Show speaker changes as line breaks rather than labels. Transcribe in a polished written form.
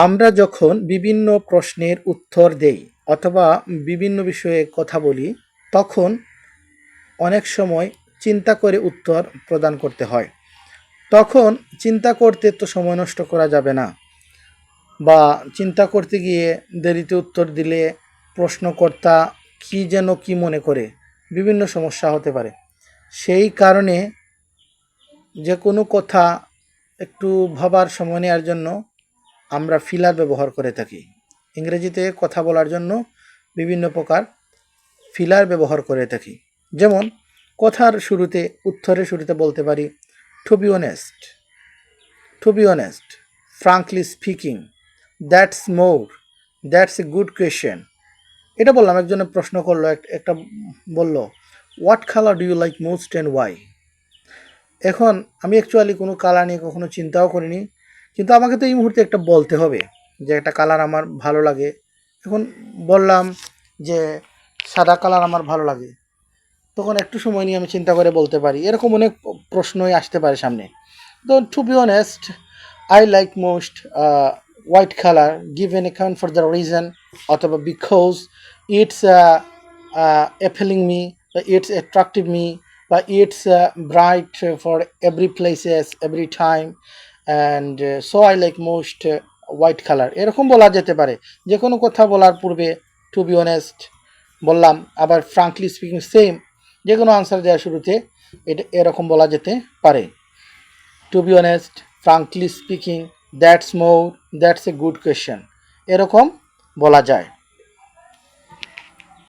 আমরা যখন বিভিন্ন প্রশ্নের উত্তর দেই অথবা বিভিন্ন বিষয়ে কথা বলি, তখন অনেক সময় চিন্তা করে উত্তর প্রদান করতে হয়। তখন চিন্তা করতে তো সময় নষ্ট করা যাবে না, বা চিন্তা করতে গিয়ে দেরিতে উত্তর দিলে প্রশ্নকর্তা কি যেন কি মনে করে, বিভিন্ন সমস্যা হতে পারে। সেই কারণে যে কোনো কথা একটু ভাবার সময় নেওয়ার জন্য আমরা ফিলার ব্যবহার করে থাকি। ইংরেজিতে কথা বলার জন্য বিভিন্ন প্রকার ফিলার ব্যবহার করে থাকি। যেমন কথার শুরুতে, উত্তরের শুরুতে বলতে পারি to be honest, to be honest, frankly speaking, that's more, that's a good question. এটা বললাম, একজনে প্রশ্ন করলো, একটা বলল what colour do you like most and why. এখন আমি অ্যাকচুয়ালি কোনো কালার নিয়ে কখনো চিন্তাও করিনি, কিন্তু আমাকে তো এই মুহূর্তে একটা বলতে হবে যে একটা কালার আমার ভালো লাগে। এখন বললাম যে সাদা কালার আমার ভালো লাগে, তখন একটু সময় নিয়ে আমি চিন্তা করে বলতে পারি। এরকম অনেক প্রশ্নই আসতে পারে সামনে। তো to be honest, I like most white colour, give an account for the reason, অথবা বিকজ ইটস অ্যাপেলিং মি, বা ইটস অ্যাট্রাক্টিভ মি, বা it's bright for every places every time, and so I like most white colour. এরকম বলা যেতে পারে। যে কোনো কথা বলার পূর্বে টু বি অনেস্ট বললাম, আবার ফ্রাঙ্কলি স্পিকিং সেম, যে কোনো আনসার দেওয়ার শুরুতে এটা এরকম বলা যেতে পারে। To be honest, frankly speaking, that's more, that's a good question, এরকম বলা যায়।